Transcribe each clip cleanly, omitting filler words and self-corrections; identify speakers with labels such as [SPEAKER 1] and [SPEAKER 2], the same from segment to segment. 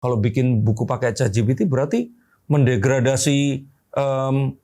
[SPEAKER 1] Kalau bikin buku pakai ChatGPT berarti mendegradasi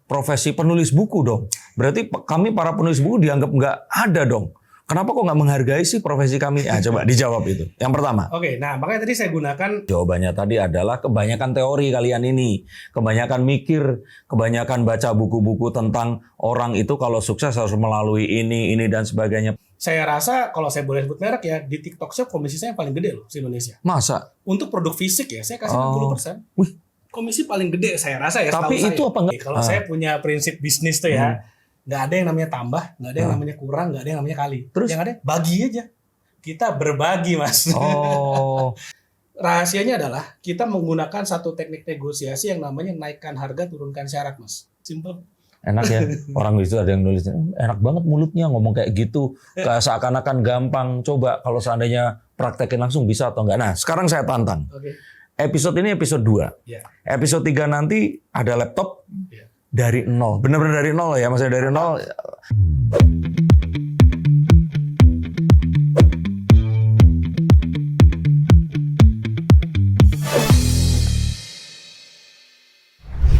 [SPEAKER 1] profesi penulis buku dong. Berarti kami para penulis buku dianggap nggak ada dong. Kenapa kok nggak menghargai sih profesi kami? Coba dijawab itu. Yang pertama.
[SPEAKER 2] Oke, nah makanya tadi saya gunakan.
[SPEAKER 1] Jawabannya tadi adalah kebanyakan teori kalian ini. Kebanyakan mikir, kebanyakan baca buku-buku tentang orang itu kalau sukses harus melalui ini dan sebagainya.
[SPEAKER 2] Saya rasa kalau saya boleh sebut merek ya, di TikTok Shop komisi saya yang paling gede loh se-Indonesia.
[SPEAKER 1] Masa?
[SPEAKER 2] Untuk produk fisik ya, saya kasih 60%.
[SPEAKER 1] Wih.
[SPEAKER 2] Komisi paling gede saya rasa ya.
[SPEAKER 1] Tapi itu
[SPEAKER 2] saya.
[SPEAKER 1] apa enggak?
[SPEAKER 2] Kalau saya punya prinsip bisnis tuh ya, nggak ada yang namanya tambah, nggak ada yang namanya kurang, nggak ada yang namanya kali.
[SPEAKER 1] Terus?
[SPEAKER 2] Yang ada bagi aja. Kita berbagi, Mas.
[SPEAKER 1] Oh.
[SPEAKER 2] Rahasianya adalah kita menggunakan satu teknik negosiasi yang namanya naikkan harga, turunkan syarat, Mas. Simple.
[SPEAKER 1] Enak ya, orang itu ada yang nulis, enak banget mulutnya ngomong kayak gitu, seakan-akan gampang. Coba kalau seandainya praktekin langsung bisa atau enggak. Nah, sekarang saya tantang.
[SPEAKER 2] Oke.
[SPEAKER 1] Episode ini episode 2.
[SPEAKER 2] Ya.
[SPEAKER 1] Episode 3 nanti ada laptop
[SPEAKER 2] Ya.
[SPEAKER 1] dari nol. Benar-benar dari nol ya, maksudnya dari nol.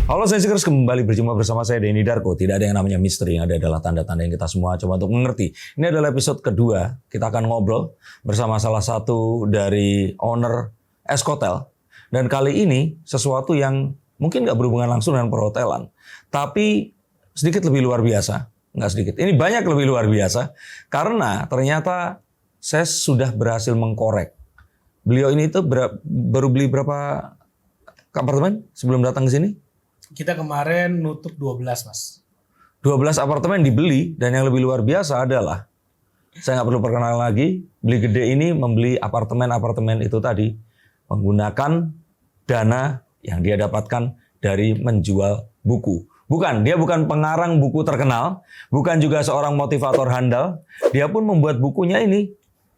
[SPEAKER 1] Halo saya Seekers, kembali berjumpa bersama saya Denny Darko. Tidak ada yang namanya misteri, yang ada adalah tanda-tanda yang kita semua coba untuk mengerti. Ini adalah episode kedua, kita akan ngobrol bersama salah satu dari owner Escotel. Dan kali ini sesuatu yang mungkin nggak berhubungan langsung dengan perhotelan, tapi sedikit lebih luar biasa. Nggak sedikit, ini banyak lebih luar biasa. Karena ternyata saya sudah berhasil mengkorek. Beliau ini tuh baru beli berapa apartemen sebelum datang ke sini?
[SPEAKER 2] Kita kemarin nutup 12, Mas.
[SPEAKER 1] 12 apartemen dibeli, dan yang lebih luar biasa adalah, saya nggak perlu perkenalan lagi, beli gede ini membeli apartemen-apartemen itu tadi, menggunakan dana yang dia dapatkan dari menjual buku. Dia bukan pengarang buku terkenal, bukan juga seorang motivator handal, dia pun membuat bukunya ini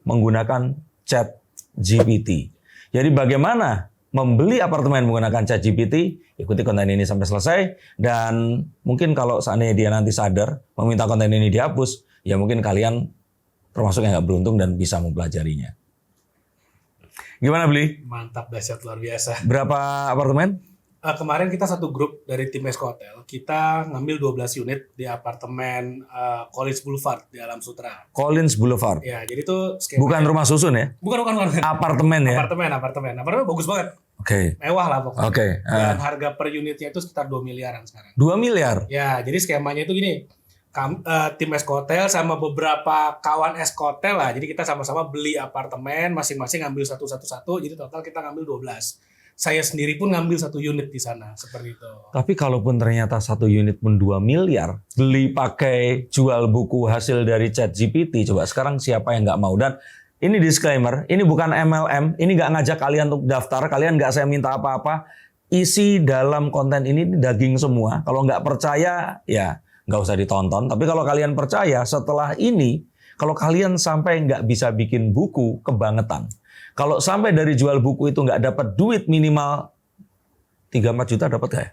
[SPEAKER 1] menggunakan ChatGPT. Jadi bagaimana membeli apartemen menggunakan ChatGPT? Ikuti konten ini sampai selesai, dan mungkin kalau seandainya dia nanti sadar meminta konten ini dihapus, ya mungkin kalian termasuk yang nggak beruntung dan bisa mempelajarinya. Gimana beli?
[SPEAKER 2] Mantap, dahsyat, luar biasa.
[SPEAKER 1] Berapa apartemen?
[SPEAKER 2] Kemarin kita satu grup dari tim Escotel, kita ngambil 12 unit di apartemen Collins Boulevard di Alam Sutra.
[SPEAKER 1] Collins Boulevard.
[SPEAKER 2] Ya, jadi itu skema.
[SPEAKER 1] Bukan rumah susun ya?
[SPEAKER 2] Bukan.
[SPEAKER 1] Apartemen ya?
[SPEAKER 2] Apartemen bagus banget.
[SPEAKER 1] Oke.
[SPEAKER 2] Mewah lah pokoknya.
[SPEAKER 1] Oke.
[SPEAKER 2] Dan harga per unitnya itu sekitar 2 miliaran sekarang.
[SPEAKER 1] 2 miliar?
[SPEAKER 2] Ya, jadi skemanya itu gini. Tim Escotel sama beberapa kawan Escotel lah. Jadi kita sama-sama beli apartemen, masing-masing ngambil satu. Jadi total kita ngambil 12. Saya sendiri pun ngambil 1 unit di sana, seperti itu.
[SPEAKER 1] Tapi kalaupun ternyata 1 unit pun 2 miliar, beli pakai jual buku hasil dari ChatGPT, coba sekarang siapa yang nggak mau? Dan ini disclaimer, ini bukan MLM, ini nggak ngajak kalian untuk daftar, kalian nggak saya minta apa-apa. Isi dalam konten ini daging semua. Kalau nggak percaya, ya nggak usah ditonton. Tapi kalau kalian percaya, setelah ini, kalau kalian sampai nggak bisa bikin buku, kebangetan. Kalau sampai dari jual buku itu nggak dapat duit minimal 3-4 juta, dapat nggak ya?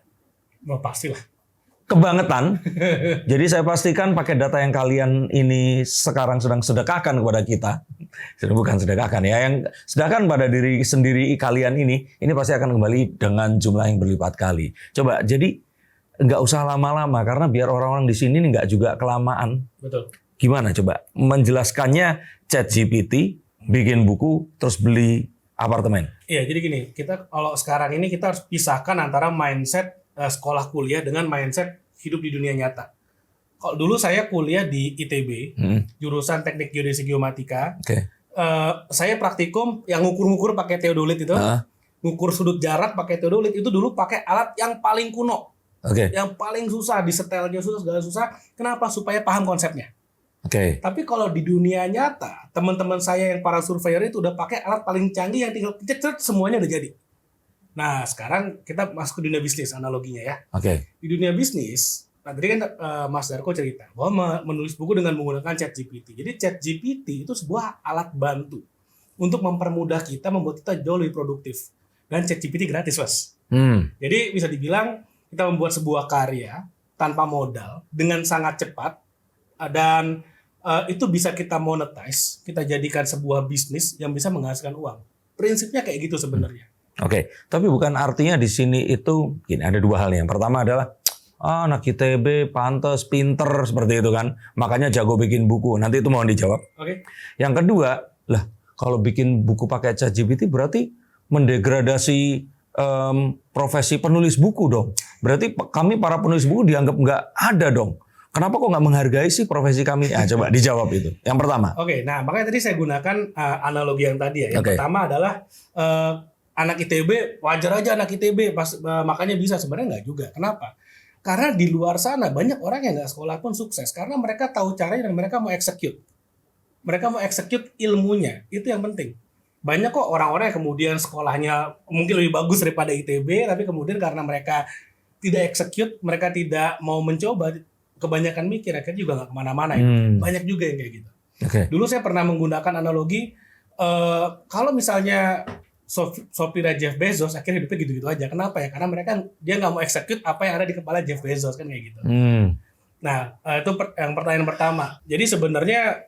[SPEAKER 2] Oh, pastilah.
[SPEAKER 1] Kebangetan. Jadi saya pastikan pakai data yang kalian ini sekarang sedang sedekahkan kepada kita. Bukan sedekahkan ya, yang sedekahkan pada diri sendiri kalian ini pasti akan kembali dengan jumlah yang berlipat kali. Coba, jadi nggak usah lama-lama, karena biar orang-orang di sini nggak juga kelamaan.
[SPEAKER 2] Betul.
[SPEAKER 1] Gimana coba menjelaskannya ChatGPT, bikin buku, terus beli apartemen?
[SPEAKER 2] Iya, jadi gini, kita kalau sekarang ini kita harus pisahkan antara mindset sekolah kuliah dengan mindset hidup di dunia nyata. Kalau dulu saya kuliah di ITB, jurusan Teknik Geodesi Geomatika.
[SPEAKER 1] Oke.
[SPEAKER 2] Saya praktikum yang ngukur-ngukur pakai teodolit itu, ngukur sudut jarak pakai teodolit itu dulu pakai alat yang paling kuno, yang paling susah, disetelnya susah, segala susah. Kenapa? Supaya paham konsepnya. Tapi kalau di dunia nyata, teman-teman saya yang para surveyor itu udah pakai alat paling canggih yang tinggal pencet semuanya udah jadi. Nah, sekarang kita masuk ke dunia bisnis analoginya ya. Di dunia bisnis, tadi kan Mas Darko cerita bahwa menulis buku dengan menggunakan ChatGPT. Jadi ChatGPT itu sebuah alat bantu untuk mempermudah kita, membuat kita jauh lebih produktif. Dan ChatGPT gratis, Mas. Jadi bisa dibilang kita membuat sebuah karya tanpa modal dengan sangat cepat, dan itu bisa kita monetize, kita jadikan sebuah bisnis yang bisa menghasilkan uang. Prinsipnya kayak gitu sebenarnya.
[SPEAKER 1] Oke, tapi bukan artinya di sini itu gini, ada dua hal nih. Yang pertama adalah anak ITB pantes, pinter seperti itu kan, makanya jago bikin buku. Nanti itu mohon dijawab.
[SPEAKER 2] Oke.
[SPEAKER 1] Yang kedua, lah kalau bikin buku pakai ChatGPT berarti mendegradasi profesi penulis buku dong. Berarti kami para penulis buku dianggap nggak ada dong. Kenapa kok nggak menghargai sih profesi kami? Coba dijawab itu. Yang pertama.
[SPEAKER 2] Oke, nah makanya tadi saya gunakan analogi yang tadi ya. Yang pertama adalah anak ITB, wajar aja anak ITB makanya bisa. Sebenarnya nggak juga. Kenapa? Karena di luar sana banyak orang yang nggak sekolah pun sukses. Karena mereka tahu caranya dan mereka mau execute. Mereka mau execute ilmunya. Itu yang penting. Banyak kok orang-orang yang kemudian sekolahnya mungkin lebih bagus daripada ITB, tapi kemudian karena mereka tidak execute, mereka tidak mau mencoba, kebanyakan mikir, akhirnya juga nggak kemana-mana. Banyak juga yang kayak gitu. Dulu saya pernah menggunakan analogi, kalau misalnya sopirnya Jeff Bezos, akhirnya hidupnya gitu-gitu aja. Kenapa ya? Karena dia nggak mau execute apa yang ada di kepala Jeff Bezos, kan kayak gitu. Nah, itu yang pertanyaan pertama. Jadi sebenarnya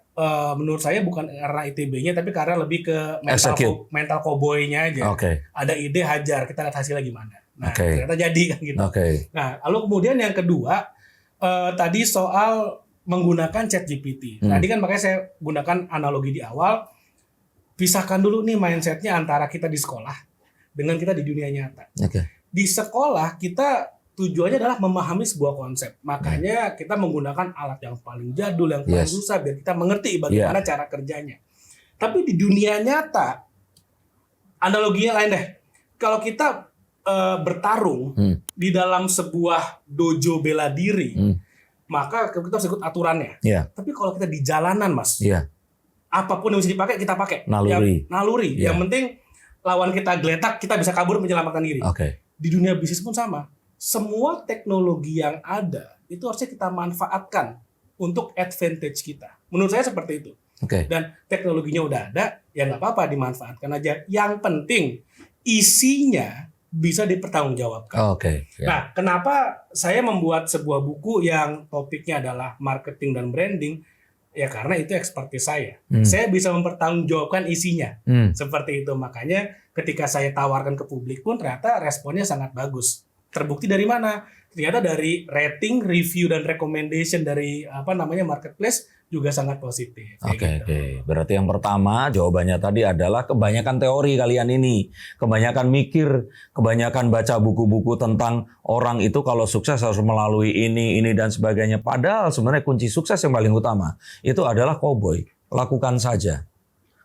[SPEAKER 2] menurut saya bukan karena ITB-nya, tapi karena lebih ke mental cowboy-nya aja. Ada ide, hajar, kita lihat hasilnya gimana. Nah, ternyata jadi kan gitu. Nah, lalu kemudian yang kedua, tadi soal menggunakan ChatGPT. Tadi kan makanya saya gunakan analogi di awal, pisahkan dulu nih mindset-nya antara kita di sekolah dengan kita di dunia nyata. Di sekolah kita tujuannya adalah memahami sebuah konsep. Makanya kita menggunakan alat yang paling jadul, yang paling susah biar kita mengerti bagaimana cara kerjanya. Tapi di dunia nyata, analoginya lain deh. Kalau kita bertarung di dalam sebuah dojo bela diri, maka kita harus ikut aturannya. Tapi kalau kita di jalanan, Mas, apapun yang mesti dipakai, kita pakai. Naluri. Yang penting lawan kita geletak, kita bisa kabur menyelamatkan diri. Di dunia bisnis pun sama. Semua teknologi yang ada itu harusnya kita manfaatkan untuk advantage kita. Menurut saya seperti itu. Dan teknologinya udah ada, ya nggak apa-apa dimanfaatkan aja. Yang penting isinya bisa dipertanggungjawabkan. Nah, kenapa saya membuat sebuah buku yang topiknya adalah marketing dan branding? Ya karena itu ekspertis saya. Saya bisa mempertanggungjawabkan isinya. Seperti itu. Makanya ketika saya tawarkan ke publik pun ternyata responnya sangat bagus. Terbukti dari mana? Ternyata dari rating, review, dan recommendation dari marketplace juga sangat positif.
[SPEAKER 1] Berarti yang pertama jawabannya tadi adalah kebanyakan teori kalian ini, kebanyakan mikir, kebanyakan baca buku-buku tentang orang itu kalau sukses harus melalui ini dan sebagainya. Padahal sebenarnya kunci sukses yang paling utama itu adalah cowboy. Lakukan saja.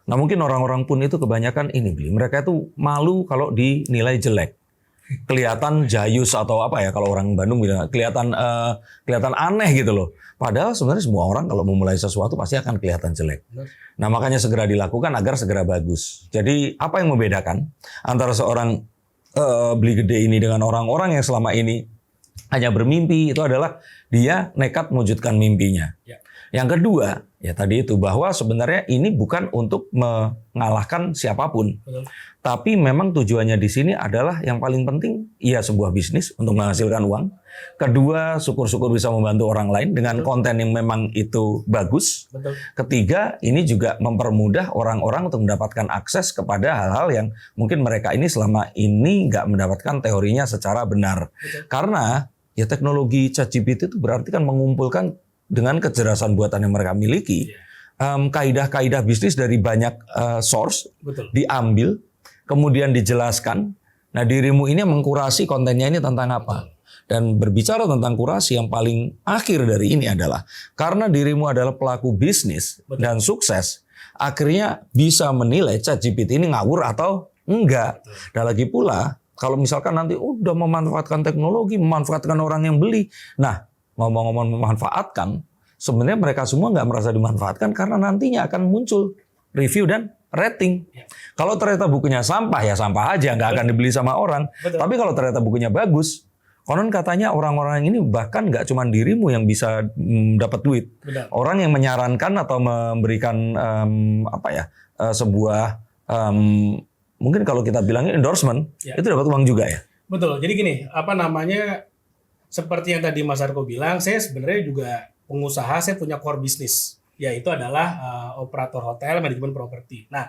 [SPEAKER 1] Nah mungkin orang-orang pun itu kebanyakan mereka itu malu kalau dinilai jelek. Kelihatan jayus atau apa ya kalau orang Bandung bilang kelihatan aneh gitu loh. Padahal sebenarnya semua orang kalau memulai sesuatu pasti akan kelihatan jelek. Nah makanya segera dilakukan agar segera bagus. Jadi apa yang membedakan antara seorang beli gede ini dengan orang-orang yang selama ini hanya bermimpi itu adalah dia nekat mewujudkan mimpinya. Yang kedua, ya tadi itu bahwa sebenarnya ini bukan untuk mengalahkan siapapun. Tapi memang tujuannya di sini adalah yang paling penting, ya sebuah bisnis untuk menghasilkan uang. Kedua, syukur-syukur bisa membantu orang lain dengan konten yang memang itu bagus. Ketiga, ini juga mempermudah orang-orang untuk mendapatkan akses kepada hal-hal yang mungkin mereka ini selama ini nggak mendapatkan teorinya secara benar. Karena ya teknologi ChatGPT itu berarti kan mengumpulkan dengan kecerdasan buatan yang mereka miliki, kaidah-kaidah bisnis dari banyak source diambil, kemudian dijelaskan. Nah dirimu ini mengkurasi kontennya ini tentang apa. Dan berbicara tentang kurasi yang paling akhir dari ini adalah karena dirimu adalah pelaku bisnis dan sukses, akhirnya bisa menilai ChatGPT ini ngawur atau enggak. Dan lagi pula kalau misalkan nanti udah memanfaatkan teknologi, memanfaatkan orang yang beli, nah ngomong-ngomong memanfaatkan, sebenarnya mereka semua nggak merasa dimanfaatkan karena nantinya akan muncul review dan rating. Kalau ternyata bukunya sampah, ya sampah aja, nggak akan dibeli sama orang. Tapi kalau ternyata bukunya bagus, konon katanya orang-orang ini bahkan nggak cuma dirimu yang bisa dapat duit. Orang yang menyarankan atau memberikan sebuah mungkin kalau kita bilangnya endorsement, itu dapat uang juga ya. Betul.
[SPEAKER 2] Jadi gini, seperti yang tadi Mas Arko bilang, saya sebenarnya juga pengusaha, saya punya core bisnis, yaitu adalah operator hotel, manajemen properti. Nah,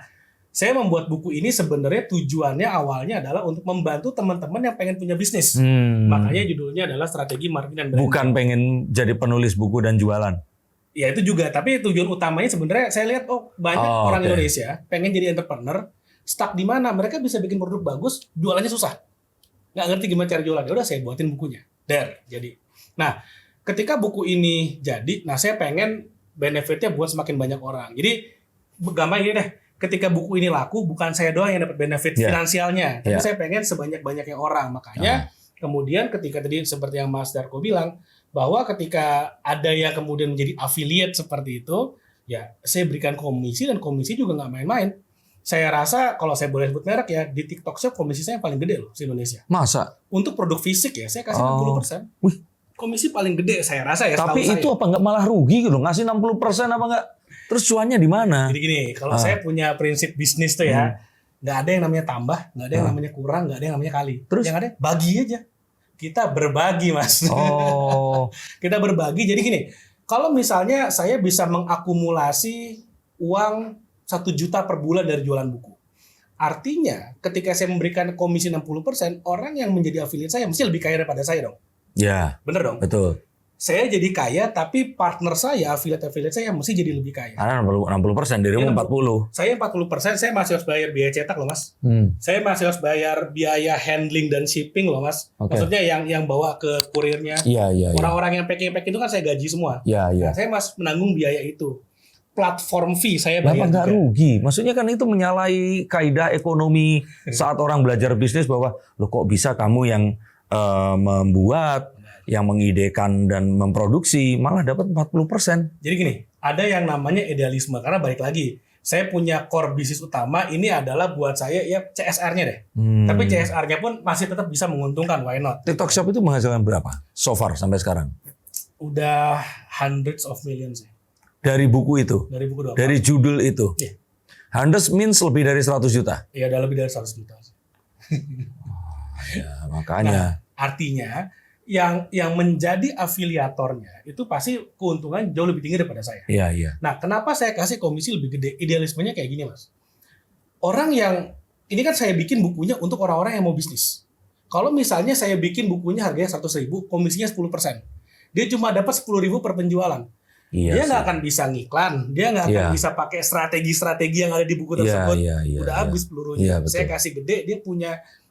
[SPEAKER 2] Saya membuat buku ini sebenarnya tujuannya awalnya adalah untuk membantu teman-teman yang pengen punya bisnis. Makanya judulnya adalah strategi marketing dan branding.
[SPEAKER 1] Bukan pengen jadi penulis buku dan jualan.
[SPEAKER 2] Ya itu juga, tapi tujuan utamanya sebenarnya saya lihat banyak orang Indonesia pengen jadi entrepreneur, stuck di mana mereka bisa bikin produk bagus, jualannya susah. Nggak ngerti gimana cara jualan. Ya udah saya buatin bukunya. Jadi. Nah, ketika buku ini jadi, saya pengen benefitnya buat semakin banyak orang. Jadi gampang ini deh. Ketika buku ini laku, bukan saya doang yang dapat benefit finansialnya, tapi saya pengen sebanyak-banyaknya orang. Makanya kemudian ketika tadi seperti yang Mas Darko bilang, bahwa ketika ada yang kemudian menjadi affiliate seperti itu, ya saya berikan komisi, dan komisi juga nggak main-main. Saya rasa kalau saya boleh sebut merek ya, di TikTok Shop komisi saya yang paling gede loh di Indonesia.
[SPEAKER 1] Masa?
[SPEAKER 2] Untuk produk fisik ya, saya kasih 60%.
[SPEAKER 1] Wih.
[SPEAKER 2] Komisi paling gede saya rasa ya.
[SPEAKER 1] Tapi itu apa nggak malah rugi gitu? Ngasih 60% apa nggak? Terus cuannya di mana?
[SPEAKER 2] Jadi gini, kalau saya punya prinsip bisnis tuh ya, nggak ada yang namanya tambah, nggak ada yang namanya kurang, nggak ada yang namanya kali.
[SPEAKER 1] Terus?
[SPEAKER 2] Yang ada bagi aja. Kita berbagi, Mas. Kita berbagi. Jadi gini, kalau misalnya saya bisa mengakumulasi uang 1 juta per bulan dari jualan buku, artinya ketika saya memberikan komisi 60%, orang yang menjadi affiliate saya mesti lebih kaya daripada saya dong.
[SPEAKER 1] Ya.
[SPEAKER 2] Bener dong?
[SPEAKER 1] Betul.
[SPEAKER 2] Saya jadi kaya, tapi partner saya, affiliate saya mesti jadi lebih kaya.
[SPEAKER 1] Karena 60%, dirimu 40%.
[SPEAKER 2] Saya 40%, saya masih harus bayar biaya cetak loh, Mas. Saya masih harus bayar biaya handling dan shipping loh, Mas. Maksudnya yang bawa ke kurirnya.
[SPEAKER 1] Iya.
[SPEAKER 2] Orang-orang yang packing itu kan saya gaji semua.
[SPEAKER 1] Iya.
[SPEAKER 2] Nah, saya masih menanggung biaya itu. Platform fee saya bayar.
[SPEAKER 1] Kenapa nggak rugi? Maksudnya kan itu menyalahi kaidah ekonomi saat orang belajar bisnis bahwa lo kok bisa kamu yang membuat, yang mengidekan dan memproduksi malah dapat 40%.
[SPEAKER 2] Jadi gini, ada yang namanya idealisme, karena balik lagi, saya punya core bisnis utama ini adalah buat saya ya CSR-nya deh. Tapi CSR-nya pun masih tetap bisa menguntungkan, why not?
[SPEAKER 1] TikTok Shop itu menghasilkan berapa so far sampai sekarang?
[SPEAKER 2] Udah hundreds of millions ya.
[SPEAKER 1] Dari buku itu?
[SPEAKER 2] Dari buku doang.
[SPEAKER 1] Dari judul itu?
[SPEAKER 2] Iya.
[SPEAKER 1] Hundreds means lebih dari 100 juta?
[SPEAKER 2] Iya, udah lebih dari 100 juta.
[SPEAKER 1] Ya, makanya.
[SPEAKER 2] Artinya yang menjadi afiliatornya itu pasti keuntungan jauh lebih tinggi daripada saya.
[SPEAKER 1] Iya.
[SPEAKER 2] Nah, kenapa saya kasih komisi lebih gede? Idealismenya kayak gini, Mas. Orang yang ini kan saya bikin bukunya untuk orang-orang yang mau bisnis. Kalau misalnya saya bikin bukunya harganya 100.000, komisinya 10%. Dia cuma dapat 10.000 per penjualan.
[SPEAKER 1] Iya,
[SPEAKER 2] dia nggak akan bisa ngiklan, dia nggak akan bisa pakai strategi-strategi yang ada di buku tersebut. Udah habis pelurunya. Saya kasih gede,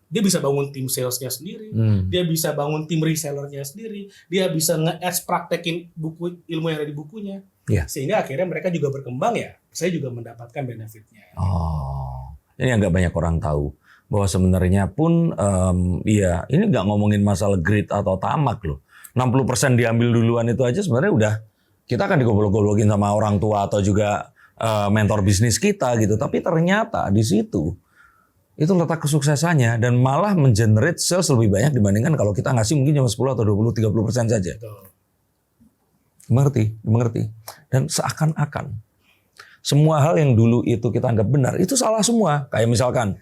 [SPEAKER 2] dia bisa bangun tim salesnya sendiri, dia bisa bangun tim resellernya sendiri, dia bisa nge-ads praktekin buku ilmu yang ada di bukunya, sehingga akhirnya mereka juga berkembang ya. Saya juga mendapatkan benefitnya.
[SPEAKER 1] Ini agak banyak orang tahu bahwa sebenarnya pun, ini nggak ngomongin masalah grit atau tamak loh. 60% diambil duluan itu aja sebenarnya udah kita akan digoblok-goblokin sama orang tua atau juga mentor bisnis kita gitu. Tapi ternyata di situ itu letak kesuksesannya dan malah mengenerate sales lebih banyak dibandingkan kalau kita ngasih mungkin cuma 10 atau 20, 30% saja. Mengerti. Dan seakan-akan semua hal yang dulu itu kita anggap benar itu salah semua. Kayak misalkan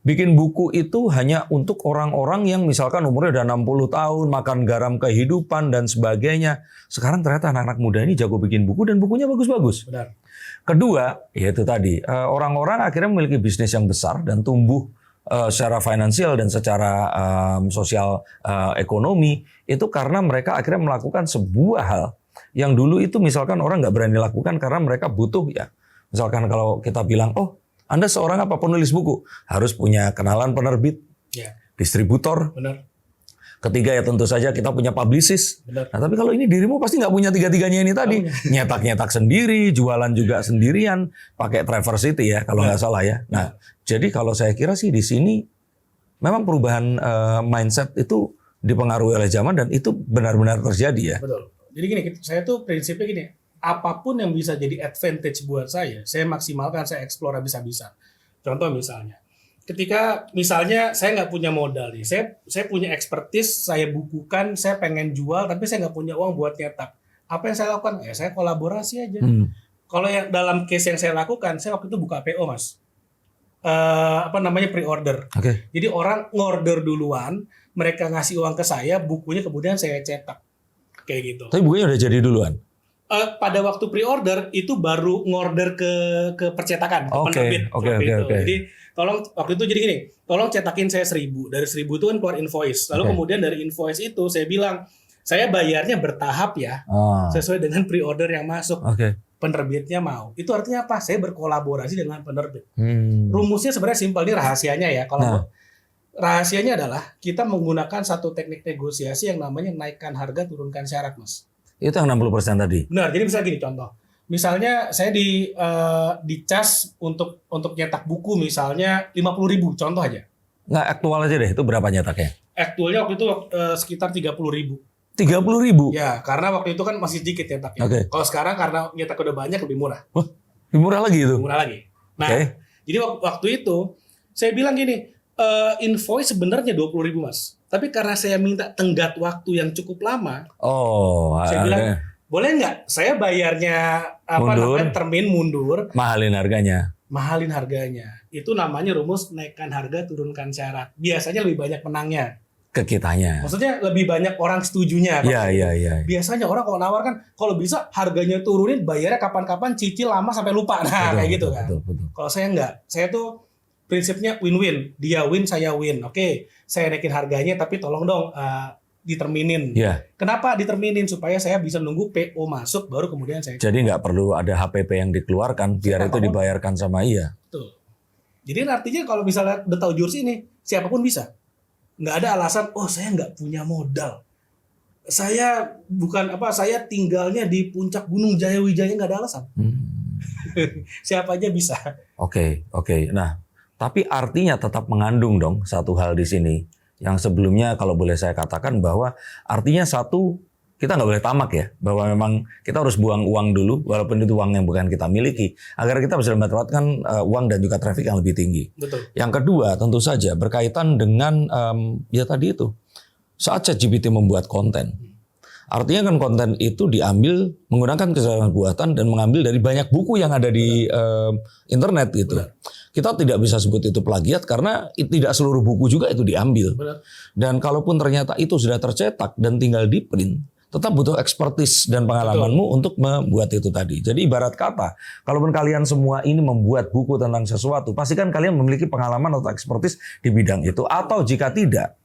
[SPEAKER 1] bikin buku itu hanya untuk orang-orang yang misalkan umurnya udah 60 tahun, makan garam kehidupan dan sebagainya. Sekarang ternyata anak-anak muda ini jago bikin buku dan bukunya bagus-bagus.
[SPEAKER 2] Benar.
[SPEAKER 1] Kedua, yaitu tadi, orang-orang akhirnya memiliki bisnis yang besar dan tumbuh secara finansial dan secara sosial ekonomi itu karena mereka akhirnya melakukan sebuah hal yang dulu itu misalkan orang nggak berani lakukan karena mereka butuh ya. Misalkan kalau kita bilang, Anda seorang apa penulis buku? Harus punya kenalan penerbit, distributor.
[SPEAKER 2] Benar.
[SPEAKER 1] Ketiga ya tentu saja kita punya publicist.
[SPEAKER 2] Benar.
[SPEAKER 1] Nah tapi kalau ini dirimu pasti nggak punya tiga-tiganya ini tadi. Nyetak-nyetak sendiri, jualan juga sendirian, pakai Traversity ya kalau nggak salah ya. Nah jadi kalau saya kira sih di sini memang perubahan mindset itu dipengaruhi oleh zaman dan itu benar-benar terjadi ya.
[SPEAKER 2] Betul. Jadi gini, saya tuh prinsipnya gini. Apapun yang bisa jadi advantage buat saya maksimalkan, saya explore habis-habisan. Contoh misalnya, ketika misalnya saya nggak punya modal nih, saya punya expertise, saya bukukan, saya pengen jual, tapi saya nggak punya uang buat nyetak. Apa yang saya lakukan? Ya saya kolaborasi aja. Kalau yang dalam case yang saya lakukan, saya waktu itu buka PO, Mas. Pre-order. Jadi orang ngorder duluan, mereka ngasih uang ke saya, bukunya kemudian saya cetak. Kayak gitu.
[SPEAKER 1] Tapi bukunya udah jadi duluan?
[SPEAKER 2] Pada waktu pre-order itu baru ngorder ke percetakan, ke penerbit.
[SPEAKER 1] Oke.
[SPEAKER 2] Jadi tolong waktu itu jadi gini, tolong cetakin saya 1.000. Dari 1.000 itu kan keluar invoice. Lalu kemudian dari invoice itu saya bilang, saya bayarnya bertahap ya, sesuai dengan pre-order yang masuk. Penerbitnya mau. Itu artinya apa? Saya berkolaborasi dengan penerbit. Rumusnya sebenarnya simpel, ini rahasianya ya. Kalau rahasianya adalah kita menggunakan satu teknik negosiasi yang namanya naikkan harga, turunkan syarat, Mas.
[SPEAKER 1] Itu yang 60% tadi.
[SPEAKER 2] Benar. Jadi misalnya gini contoh. Misalnya saya dicas untuk nyetak buku misalnya 50.000 contoh aja.
[SPEAKER 1] Nggak aktual aja deh. Itu berapa nyetaknya?
[SPEAKER 2] Aktualnya waktu itu sekitar 30.000.
[SPEAKER 1] 30.000?
[SPEAKER 2] Ya, karena waktu itu kan masih sedikit nyetaknya. Kalau sekarang karena nyetak udah banyak lebih murah.
[SPEAKER 1] Wah, lebih murah lagi itu?
[SPEAKER 2] Lebih murah lagi. Nah, jadi waktu itu saya bilang gini, invoice sebenarnya 20.000 Mas. Tapi karena saya minta tenggat waktu yang cukup lama, saya bilang boleh nggak saya bayarnya termin mundur,
[SPEAKER 1] mahalin harganya.
[SPEAKER 2] Itu namanya rumus naikkan harga, turunkan syarat. Biasanya lebih banyak menangnya
[SPEAKER 1] ke kitanya.
[SPEAKER 2] Maksudnya lebih banyak orang setujunya.
[SPEAKER 1] Iya.
[SPEAKER 2] Biasanya orang kalau nawar kan, kalau bisa harganya turunin, bayarnya kapan-kapan, cicil lama sampai lupa. Nah, kayak gitu kan. Kalau saya nggak, saya tuh prinsipnya win-win. Dia win, saya win. Oke, saya naikin harganya, tapi tolong dong diterminin. Kenapa diterminin? Supaya saya bisa nunggu PO masuk, baru kemudian saya...
[SPEAKER 1] Jadi nggak perlu ada HPP yang dikeluarkan, biar itu dibayarkan sama iya.
[SPEAKER 2] Betul. Jadi artinya kalau misalnya udah tahu jurus ini, siapapun bisa. Nggak ada alasan, saya nggak punya modal. Saya saya tinggalnya di puncak Gunung Jayawijaya, nggak ada alasan. Siapa aja bisa.
[SPEAKER 1] Oke. Nah, tapi artinya tetap mengandung dong satu hal di sini. Yang sebelumnya kalau boleh saya katakan bahwa artinya satu, kita nggak boleh tamak ya. Bahwa memang kita harus buang uang dulu, walaupun itu uang yang bukan kita miliki. Agar kita bisa mendapatkan uang dan juga traffic yang lebih tinggi.
[SPEAKER 2] Betul.
[SPEAKER 1] Yang kedua tentu saja berkaitan dengan ya tadi itu. Saat ChatGPT membuat konten. Artinya kan konten itu diambil menggunakan kesalahan buatan dan mengambil dari banyak buku yang ada di internet gitu. Benar. Kita tidak bisa sebut itu plagiat karena tidak seluruh buku juga itu diambil.
[SPEAKER 2] Benar.
[SPEAKER 1] Dan kalaupun ternyata itu sudah tercetak dan tinggal di print, tetap butuh ekspertis dan pengalamanmu untuk membuat itu tadi. Jadi ibarat kata, kalaupun kalian semua ini membuat buku tentang sesuatu, pastikan kalian memiliki pengalaman atau ekspertis di bidang itu. Atau jika tidak,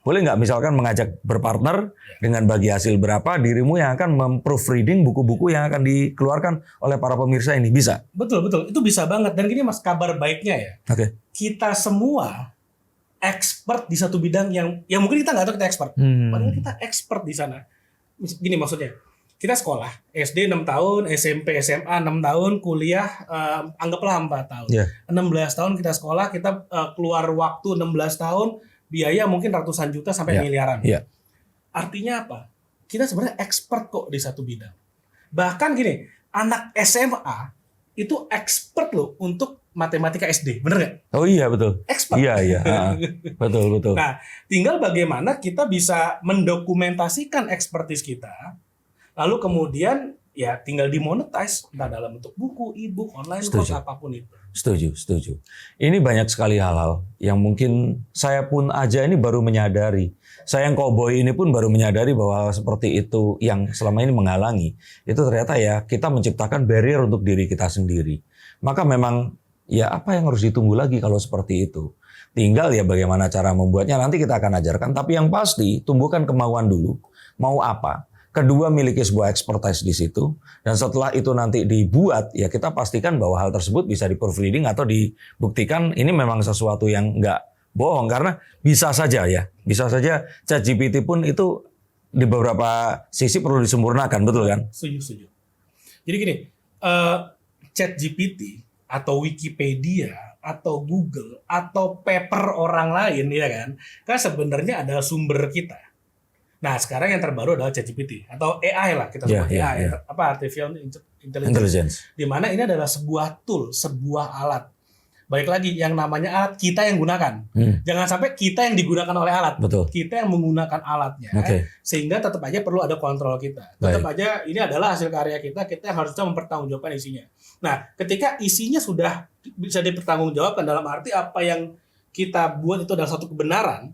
[SPEAKER 1] boleh nggak misalkan mengajak berpartner dengan bagi hasil berapa, dirimu yang akan memproofreading buku-buku yang akan dikeluarkan oleh para pemirsa ini, bisa?
[SPEAKER 2] Betul. Itu bisa banget. Dan gini Mas, kabar baiknya ya. Kita semua expert di satu bidang yang mungkin kita nggak tahu kita expert. Padahal kita expert di sana. Gini maksudnya, kita sekolah, SD 6 tahun, SMP, SMA 6 tahun, kuliah anggaplah 4 tahun. 16 tahun kita sekolah, kita keluar waktu 16 tahun, biaya mungkin ratusan juta sampai miliaran. Artinya apa? Kita sebenarnya expert kok di satu bidang. Bahkan gini, anak SMA itu expert loh untuk matematika SD, bener nggak?
[SPEAKER 1] Oh iya betul.
[SPEAKER 2] Expert.
[SPEAKER 1] Iya. Betul.
[SPEAKER 2] Nah, tinggal bagaimana kita bisa mendokumentasikan expertise kita, lalu kemudian ya tinggal dimonetize, entah dalam bentuk buku, e-book, online, course, apapun itu.
[SPEAKER 1] Setuju. Ini banyak sekali hal-hal yang mungkin saya pun aja ini baru menyadari. Saya yang cowboy ini pun baru menyadari bahwa seperti itu yang selama ini menghalangi. Itu ternyata ya kita menciptakan barrier untuk diri kita sendiri. Maka memang ya apa yang harus ditunggu lagi kalau seperti itu. Tinggal ya bagaimana cara membuatnya nanti kita akan ajarkan. Tapi yang pasti tumbuhkan kemauan dulu. Mau apa? Kedua, miliki sebuah expertise di situ. Dan setelah itu nanti dibuat, ya kita pastikan bahwa hal tersebut bisa di-proofreading atau dibuktikan ini memang sesuatu yang nggak bohong. Karena bisa saja ChatGPT pun itu di beberapa sisi perlu disempurnakan, betul kan?
[SPEAKER 2] Setuju. Jadi gini, ChatGPT atau Wikipedia atau Google atau paper orang lain ya kan sebenarnya adalah sumber kita. Nah, sekarang yang terbaru adalah ChatGPT atau AI lah kita sebut AI, artificial intelligence. Di mana ini adalah sebuah tool, sebuah alat. Baik lagi yang namanya alat kita yang gunakan. Jangan sampai kita yang digunakan oleh alat.
[SPEAKER 1] Betul.
[SPEAKER 2] Kita yang menggunakan alatnya. Sehingga tetap aja perlu ada kontrol kita. Tetap aja ini adalah hasil karya kita yang harusnya mempertanggungjawabkan isinya. Nah, ketika isinya sudah bisa dipertanggungjawabkan dalam arti apa yang kita buat itu adalah satu kebenaran,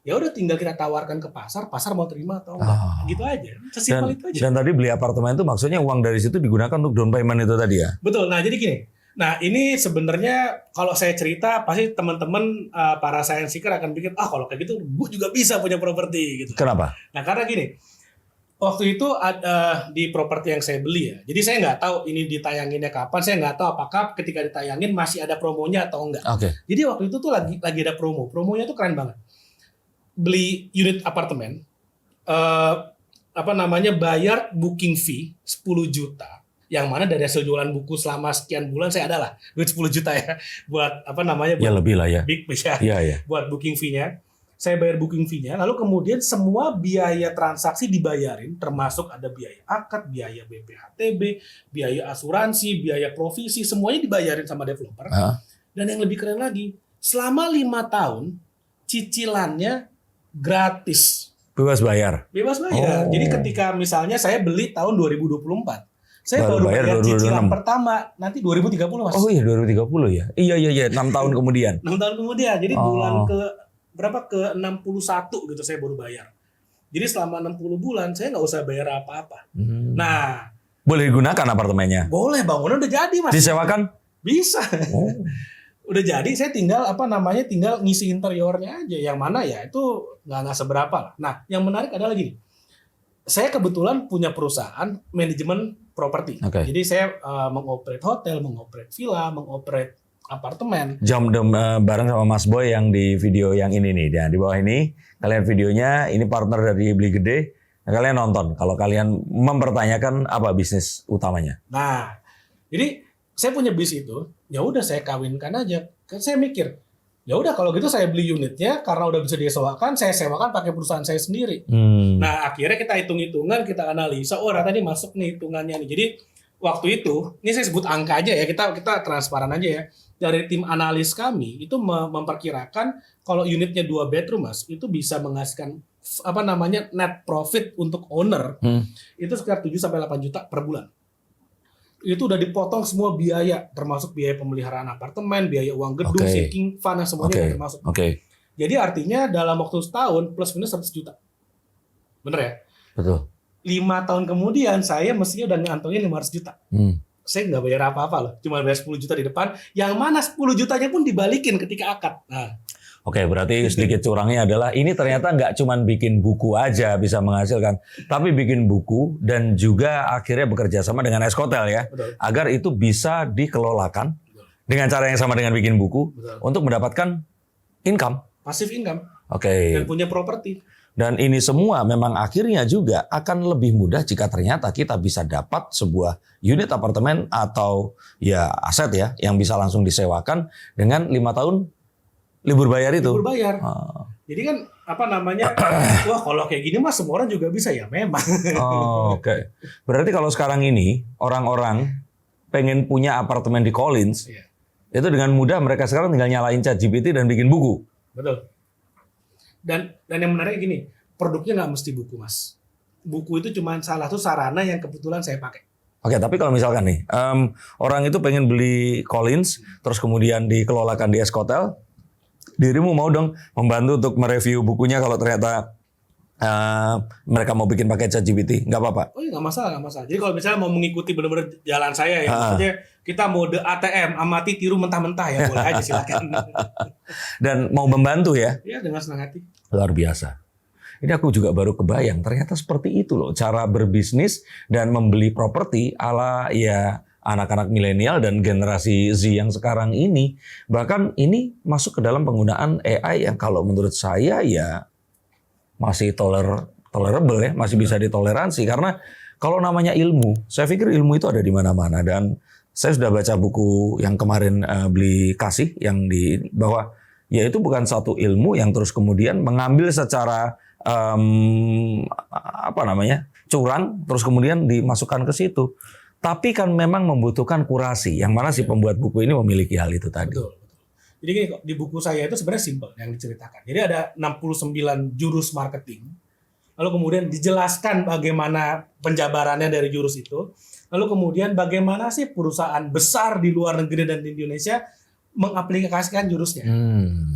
[SPEAKER 2] Ya udah tinggal kita tawarkan ke pasar mau terima atau enggak. Gitu aja. Sesimpel itu aja.
[SPEAKER 1] Dan tadi beli apartemen itu maksudnya uang dari situ digunakan untuk down payment itu tadi ya?
[SPEAKER 2] Betul. Nah, jadi gini. Nah, ini sebenarnya kalau saya cerita pasti teman-teman para science seeker akan pikir, kalau kayak gitu gue juga bisa punya properti gitu.
[SPEAKER 1] Kenapa?
[SPEAKER 2] Nah, karena gini. Waktu itu ada di properti yang saya beli ya. Jadi saya nggak tahu ini ditayanginnya kapan. Saya nggak tahu apakah ketika ditayangin masih ada promonya atau enggak.
[SPEAKER 1] Oke.
[SPEAKER 2] Jadi waktu itu tuh lagi ada promo. Promonya tuh keren banget. Beli unit apartemen, bayar booking fee 10 juta. Yang mana dari hasil jualan buku selama sekian bulan saya adalah duit 10 juta ya buat
[SPEAKER 1] Ya lebih lah ya.
[SPEAKER 2] Big ya.
[SPEAKER 1] Iya.
[SPEAKER 2] Buat booking fee-nya. Saya bayar booking fee-nya, lalu kemudian semua biaya transaksi dibayarin, termasuk ada biaya akad, biaya BPHTB, biaya asuransi, biaya provisi, semuanya dibayarin sama developer. Dan yang lebih keren lagi, selama 5 tahun cicilannya gratis.
[SPEAKER 1] Bebas bayar.
[SPEAKER 2] Jadi ketika misalnya saya beli tahun 2024, saya baru bayar cicilan pertama nanti 2030 Mas.
[SPEAKER 1] Oh iya 2030 ya. Iya 6 tahun kemudian.
[SPEAKER 2] 6 tahun kemudian. Jadi bulan ke 61 gitu saya baru bayar. Jadi selama 60 bulan saya nggak usah bayar apa-apa. Nah,
[SPEAKER 1] boleh digunakan apartemennya?
[SPEAKER 2] Boleh, bangunan udah jadi Mas.
[SPEAKER 1] Disewakan?
[SPEAKER 2] Bisa. Udah jadi, saya tinggal tinggal ngisi interiornya aja. Yang mana ya itu nggak seberapa lah. Nah, yang menarik adalah gini. Saya kebetulan punya perusahaan manajemen properti. Jadi saya mengoperate hotel, mengoperate villa, mengoperate apartemen.
[SPEAKER 1] Jam bareng sama Mas Boy yang di video yang ini nih. Dan di bawah ini kalian videonya, ini partner dari Beli Gede. Nah, kalian nonton kalau kalian mempertanyakan apa bisnis utamanya.
[SPEAKER 2] Nah, jadi saya punya bis itu, ya udah saya kawinkan aja. Kan saya mikir, ya udah kalau gitu saya beli unitnya karena udah bisa disewakan, saya sewakan pakai perusahaan saya sendiri. Nah, akhirnya kita hitung-hitungan, kita analisa, ternyata ini masuk nih hitungannya nih. Jadi waktu itu, ini saya sebut angka aja ya, kita transparan aja ya. Dari tim analis kami itu memperkirakan kalau unitnya 2 bedroom Mas, itu bisa menghasilkan net profit untuk owner itu sekitar 7 sampai 8 juta per bulan. Itu udah dipotong semua biaya, termasuk biaya pemeliharaan apartemen, biaya uang gedung, sinking fund, semuanya udah termasuk. Jadi artinya dalam waktu setahun plus minus 100 juta. Bener ya?
[SPEAKER 1] Betul.
[SPEAKER 2] 5 tahun kemudian saya mestinya udah ngantongin 500 juta. Saya nggak bayar apa-apa loh, cuma bayar 10 juta di depan, yang mana 10 jutanya pun dibalikin ketika akad. Nah.
[SPEAKER 1] Berarti sedikit curangnya adalah ini ternyata nggak cuma bikin buku aja bisa menghasilkan, tapi bikin buku dan juga akhirnya bekerja sama dengan Eskotel ya, agar itu bisa dikelolakan dengan cara yang sama dengan bikin buku untuk mendapatkan income.
[SPEAKER 2] Passive income. Dan punya properti.
[SPEAKER 1] Dan ini semua memang akhirnya juga akan lebih mudah jika ternyata kita bisa dapat sebuah unit apartemen atau ya aset ya yang bisa langsung disewakan dengan 5 tahun libur bayar itu.
[SPEAKER 2] Libur bayar. Jadi kan wah kalau kayak gini mas semua orang juga bisa ya memang.
[SPEAKER 1] Berarti kalau sekarang ini orang-orang pengen punya apartemen di Collins, itu dengan mudah mereka sekarang tinggal nyalain ChatGPT dan bikin buku.
[SPEAKER 2] Betul. Dan yang menarik gini, produknya nggak mesti buku mas. Buku itu cuma salah satu sarana yang kebetulan saya pakai.
[SPEAKER 1] Tapi kalau misalkan nih orang itu pengen beli Collins, terus kemudian dikelolakan di Eskotel, dirimu mau dong membantu untuk mereview bukunya kalau ternyata mereka mau bikin pakai ChatGPT, nggak apa-apa?
[SPEAKER 2] Oh iya nggak masalah. Jadi kalau misalnya mau mengikuti benar-benar jalan saya ya, maksudnya kita mode ATM, amati tiru mentah-mentah ya boleh aja silakan.
[SPEAKER 1] Dan mau membantu ya?
[SPEAKER 2] Iya dengan senang hati.
[SPEAKER 1] Luar biasa. Ini aku juga baru kebayang ternyata seperti itu loh cara berbisnis dan membeli properti ala ya anak-anak milenial dan generasi Z yang sekarang ini. Bahkan ini masuk ke dalam penggunaan AI yang kalau menurut saya ya masih tolerable ya, masih bisa ditoleransi karena kalau namanya ilmu, saya pikir ilmu itu ada di mana-mana dan saya sudah baca buku yang kemarin beli kasih yang di bahwa ya itu bukan satu ilmu yang terus kemudian mengambil secara curang terus kemudian dimasukkan ke situ. Tapi kan memang membutuhkan kurasi yang mana si pembuat buku ini memiliki hal itu tadi.
[SPEAKER 2] Betul. Jadi gini, di buku saya itu sebenarnya simpel yang diceritakan. Jadi ada 69 jurus marketing. Lalu kemudian dijelaskan bagaimana penjabarannya dari jurus itu. Lalu kemudian bagaimana sih perusahaan besar di luar negeri dan di Indonesia mengaplikasikan jurusnya.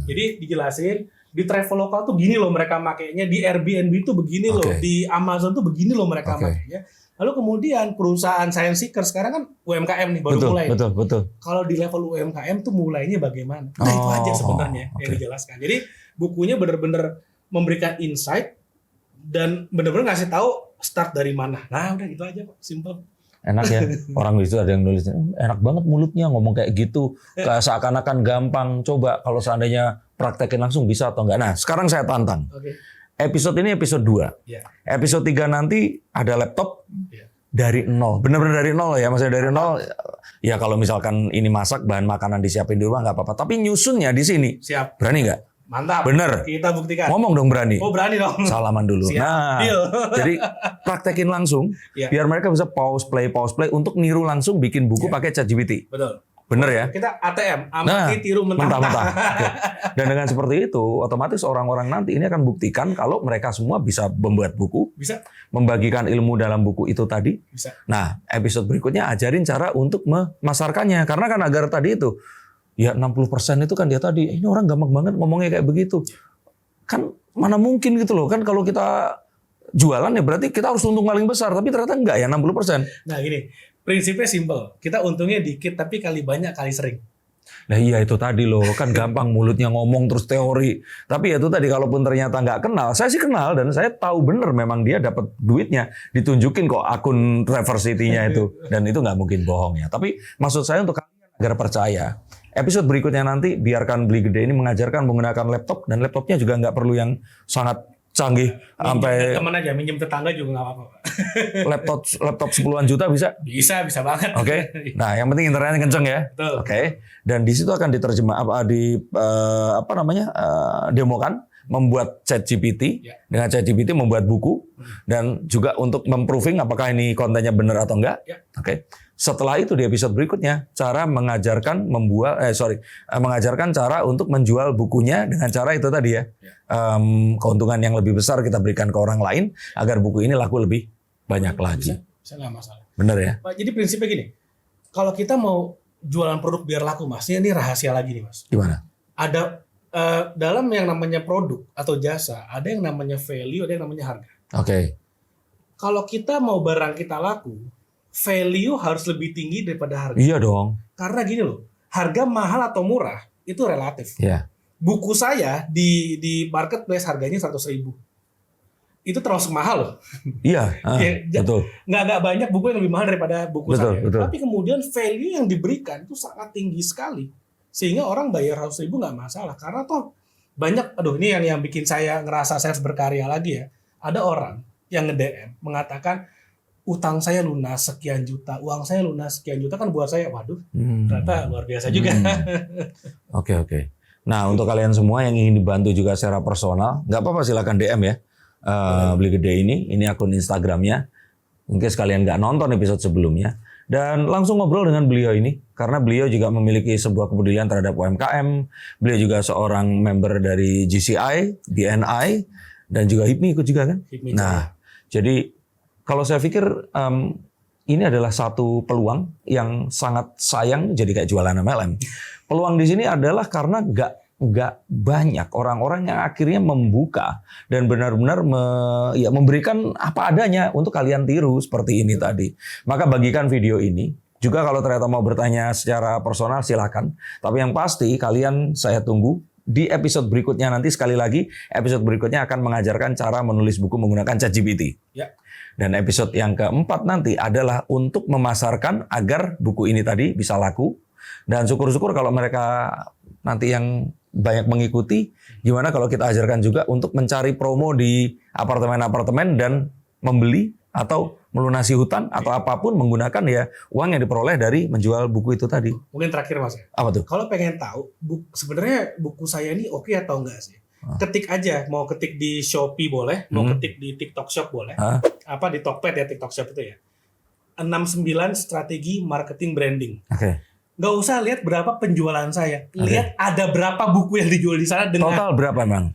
[SPEAKER 2] Jadi dijelasin Di Traveloka tuh gini loh mereka makainya, di Airbnb tuh begini loh, di Amazon tuh begini loh mereka makainya. Lalu kemudian perusahaan science seeker sekarang kan UMKM nih baru mulai.
[SPEAKER 1] Betul.
[SPEAKER 2] Kalau di level UMKM tuh mulainya bagaimana? Nah itu aja sebenarnya yang dijelaskan. Jadi bukunya benar-benar memberikan insight dan benar-benar ngasih tahu start dari mana. Nah udah gitu aja Pak, simple.
[SPEAKER 1] Enak ya, orang itu ada yang nulis, enak banget mulutnya ngomong kayak gitu, kayak seakan-akan gampang. Coba kalau seandainya praktekin langsung bisa atau enggak. Nah sekarang saya tantang. Episode ini episode 2. Episode 3 nanti ada laptop dari nol. Benar-benar dari nol ya. Maksudnya dari nol. Ya kalau misalkan ini masak, bahan makanan disiapin di rumah nggak apa-apa. Tapi nyusunnya di sini.
[SPEAKER 2] Siap.
[SPEAKER 1] Berani nggak?
[SPEAKER 2] Mantap.
[SPEAKER 1] Bener.
[SPEAKER 2] Kita buktikan.
[SPEAKER 1] Ngomong dong berani.
[SPEAKER 2] Oh berani dong.
[SPEAKER 1] Salaman dulu.
[SPEAKER 2] Siap.
[SPEAKER 1] Nah, jadi praktekin langsung. Biar mereka bisa pause play untuk niru langsung bikin buku pakai ChatGPT.
[SPEAKER 2] Betul.
[SPEAKER 1] Bener ya?
[SPEAKER 2] Kita ATM, amati tiru mentah-mentah.
[SPEAKER 1] Dan dengan seperti itu, otomatis orang-orang nanti ini akan buktikan kalau mereka semua bisa membuat buku,
[SPEAKER 2] bisa
[SPEAKER 1] membagikan ilmu dalam buku itu tadi.
[SPEAKER 2] Bisa.
[SPEAKER 1] Nah, episode berikutnya ajarin cara untuk memasarkannya. Karena kan agar tadi itu, ya 60% itu kan dia tadi, ini orang gampang banget ngomongnya kayak begitu. Kan mana mungkin gitu loh, kan kalau kita jualan ya berarti kita harus untung paling besar, tapi ternyata enggak ya 60%.
[SPEAKER 2] Nah gini, prinsipnya simple. Kita untungnya dikit tapi kali banyak kali sering.
[SPEAKER 1] Nah iya itu tadi loh, kan gampang mulutnya ngomong terus teori. Tapi itu tadi kalaupun ternyata nggak kenal, saya sih kenal dan saya tahu bener memang dia dapat duitnya. Ditunjukin kok akun Traversity-nya itu. Dan itu nggak mungkin bohong ya. Tapi maksud saya untuk kalian agar percaya. Episode berikutnya nanti biarkan Beli Gede ini mengajarkan menggunakan laptop. Dan laptopnya juga nggak perlu yang sangat canggih sampai
[SPEAKER 2] teman aja, minjem tetangga juga nggak apa-apa.
[SPEAKER 1] laptop 10-an juta bisa?
[SPEAKER 2] Bisa banget.
[SPEAKER 1] Oke. Nah, yang penting internetnya kenceng ya. Oke. Dan di situ akan diterjemah demokan membuat ChatGPT. Dengan ChatGPT membuat buku dan juga untuk memproving apakah ini kontennya benar atau enggak. Oke. Setelah itu di episode berikutnya cara mengajarkan mengajarkan cara untuk menjual bukunya dengan cara itu tadi ya. Keuntungan yang lebih besar kita berikan ke orang lain agar buku ini laku lebih banyak lagi.
[SPEAKER 2] Bisa nggak masalah.
[SPEAKER 1] Bener ya?
[SPEAKER 2] Pak, jadi prinsipnya gini, kalau kita mau jualan produk biar laku Mas, ini rahasia lagi nih Mas.
[SPEAKER 1] Gimana?
[SPEAKER 2] Ada dalam yang namanya produk atau jasa, ada yang namanya value, ada yang namanya harga.
[SPEAKER 1] Oke.
[SPEAKER 2] Kalau kita mau barang kita laku, value harus lebih tinggi daripada harga.
[SPEAKER 1] Iya dong.
[SPEAKER 2] Karena gini loh, harga mahal atau murah itu relatif.
[SPEAKER 1] Iya.
[SPEAKER 2] Buku saya di marketplace harganya 100.000. Itu termasuk mahal loh.
[SPEAKER 1] Iya, betul.
[SPEAKER 2] Nggak banyak buku yang lebih mahal daripada buku saya.
[SPEAKER 1] Betul.
[SPEAKER 2] Tapi kemudian value yang diberikan itu sangat tinggi sekali. Sehingga orang bayar 100.000 nggak masalah. Karena toh banyak, ini yang bikin saya ngerasa saya harus berkarya lagi ya. Ada orang yang nge-DM mengatakan, utang saya lunas sekian juta, uang saya lunas sekian juta, kan buat saya, waduh, ternyata luar biasa juga.
[SPEAKER 1] Oke. Nah, untuk kalian semua yang ingin dibantu juga secara personal, nggak apa-apa silakan DM ya. Beli Gede ini akun Instagramnya. Mungkin sekalian nggak nonton episode sebelumnya. Dan langsung ngobrol dengan beliau ini. Karena beliau juga memiliki sebuah kepedulian terhadap UMKM. Beliau juga seorang member dari GCI, BNI, dan juga HIPMI ikut juga kan? Nah, jadi kalau saya pikir ini adalah satu peluang yang sangat sayang jadi kayak jualan MLM. Peluang di sini adalah karena nggak banyak orang-orang yang akhirnya membuka dan benar-benar memberikan apa adanya untuk kalian tiru seperti ini tadi. Maka bagikan video ini. Juga kalau ternyata mau bertanya secara personal silakan. Tapi yang pasti kalian saya tunggu di episode berikutnya nanti. Sekali lagi episode berikutnya akan mengajarkan cara menulis buku menggunakan ChatGPT.
[SPEAKER 2] Ya.
[SPEAKER 1] Dan episode yang keempat nanti adalah untuk memasarkan agar buku ini tadi bisa laku. Dan syukur-syukur kalau mereka nanti yang banyak mengikuti, gimana kalau kita ajarkan juga untuk mencari promo di apartemen-apartemen dan membeli atau melunasi hutang atau apapun menggunakan ya uang yang diperoleh dari menjual buku itu tadi.
[SPEAKER 2] Mungkin terakhir Mas.
[SPEAKER 1] Apa tuh?
[SPEAKER 2] Kalau pengen tahu sebenarnya buku saya ini oke atau enggak sih? Ketik aja, mau ketik di Shopee boleh, mau ketik di TikTok Shop boleh. Apa di Tokped ya, TikTok Shop itu ya. 69 strategi marketing branding.
[SPEAKER 1] Oke.
[SPEAKER 2] Nggak usah lihat berapa penjualan saya. Lihat ada berapa buku yang dijual di sana dengan
[SPEAKER 1] total berapa emang?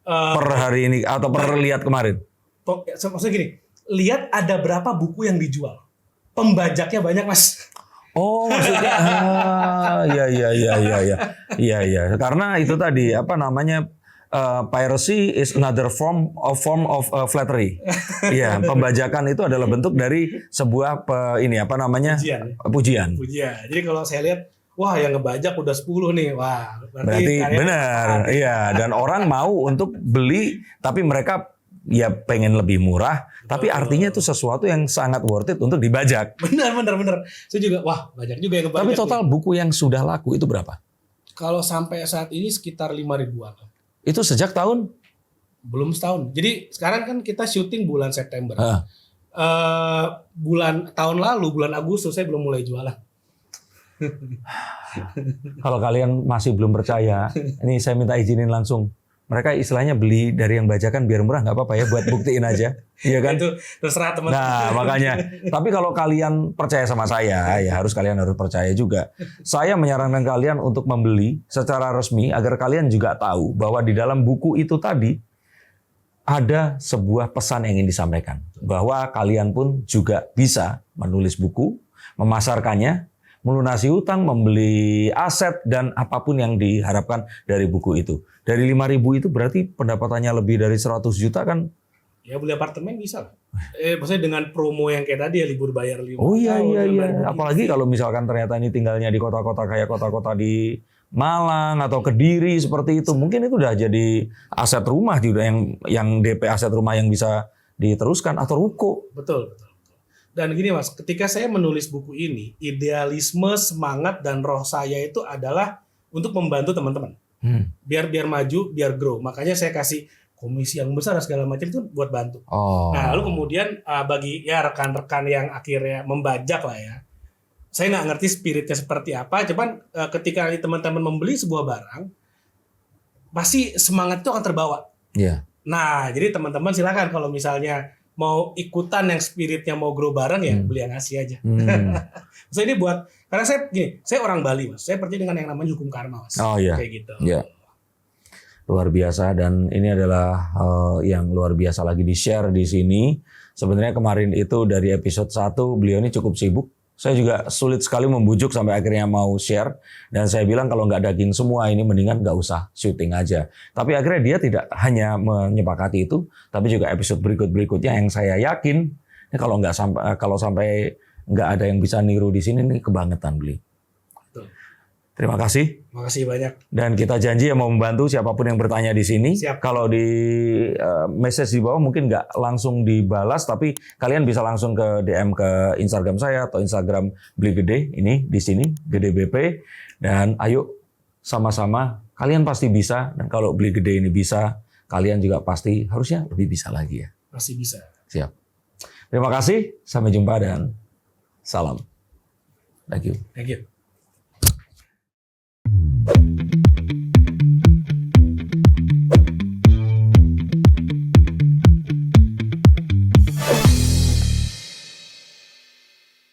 [SPEAKER 1] Per hari ini atau per lihat kemarin?
[SPEAKER 2] Maksudnya gini, lihat ada berapa buku yang dijual. Pembajaknya banyak, Mas.
[SPEAKER 1] Oh, maksudnya iya. Karena itu tadi piracy is another form of flattery. Iya, pembajakan itu adalah bentuk dari sebuah pujian.
[SPEAKER 2] Jadi kalau saya lihat, wah yang ngebajak udah 10 nih, wah
[SPEAKER 1] berarti benar. Iya, dan orang mau untuk beli, tapi mereka ya pengen lebih murah, tapi artinya itu sesuatu yang sangat worth it untuk dibajak.
[SPEAKER 2] Benar. Saya juga, wah banyak juga yang ngebajak.
[SPEAKER 1] Tapi total buku yang sudah laku itu berapa?
[SPEAKER 2] Kalau sampai saat ini sekitar 5.000-an.
[SPEAKER 1] Itu sejak tahun?
[SPEAKER 2] Belum setahun. Jadi sekarang kan kita syuting bulan September. Tahun lalu, bulan Agustus saya belum mulai jualan.
[SPEAKER 1] Kalau kalian masih belum percaya, ini saya minta izinin langsung. Mereka istilahnya beli dari yang bajakan biar murah, nggak apa-apa ya, buat buktiin aja, iya kan?
[SPEAKER 2] Itu terserah teman-teman.
[SPEAKER 1] Nah makanya, tapi kalau kalian percaya sama saya, ya kalian harus percaya juga. Saya menyarankan kalian untuk membeli secara resmi agar kalian juga tahu bahwa di dalam buku itu tadi ada sebuah pesan yang ingin disampaikan, bahwa kalian pun juga bisa menulis buku, memasarkannya, melunasi utang, membeli aset, dan apapun yang diharapkan dari buku itu. Dari 5.000 itu berarti pendapatannya lebih dari 100 juta kan?
[SPEAKER 2] Ya beli apartemen bisa lah. Maksudnya dengan promo yang kayak tadi ya, libur bayar 5
[SPEAKER 1] Oh iya. Apalagi kalau misalkan ternyata ini tinggalnya di kota-kota kayak kota-kota di Malang atau Kediri seperti itu. Mungkin itu udah jadi aset rumah juga, yang DP aset rumah yang bisa diteruskan, atau ruko.
[SPEAKER 2] Betul. Dan gini Mas, ketika saya menulis buku ini, idealisme, semangat, dan roh saya itu adalah untuk membantu teman-teman. Biar maju, biar grow. Makanya saya kasih komisi yang besar segala macam itu buat bantu. Nah, lalu kemudian bagi ya rekan-rekan yang akhirnya membajak lah ya. Saya nggak ngerti spiritnya seperti apa, cuman ketika teman-teman membeli sebuah barang, pasti semangat itu akan terbawa.
[SPEAKER 1] Iya.
[SPEAKER 2] Nah, jadi teman-teman silakan kalau misalnya mau ikutan yang spiritnya mau grow bareng ya beli yang asli aja. So ini karena saya orang Bali Mas, saya percaya dengan yang namanya hukum karma Mas.
[SPEAKER 1] Oh iya.
[SPEAKER 2] Kayak gitu.
[SPEAKER 1] Iya. Luar biasa, dan ini adalah yang luar biasa lagi di-share di sini. Sebenarnya kemarin itu dari episode 1 beliau ini cukup sibuk. Saya juga sulit sekali membujuk sampai akhirnya mau share. Dan saya bilang kalau nggak daging semua ini mendingan nggak usah syuting aja. Tapi akhirnya dia tidak hanya menyepakati itu, tapi juga episode berikutnya yang saya yakin ini kalau sampai nggak ada yang bisa niru di sini, ini kebangetan beli. Terima kasih.
[SPEAKER 2] Makasih banyak.
[SPEAKER 1] Dan kita janji mau membantu siapapun yang bertanya di sini.
[SPEAKER 2] Siap.
[SPEAKER 1] Kalau di message di bawah mungkin nggak langsung dibalas, tapi kalian bisa langsung ke DM ke Instagram saya atau Instagram Beli Gede ini di sini Gede BP. Dan ayo sama-sama, kalian pasti bisa. Dan kalau Beli Gede ini bisa, kalian juga pasti harusnya lebih bisa lagi ya.
[SPEAKER 2] Pasti bisa.
[SPEAKER 1] Siap. Terima kasih. Sampai jumpa dan salam. Thank you.
[SPEAKER 2] Thank you.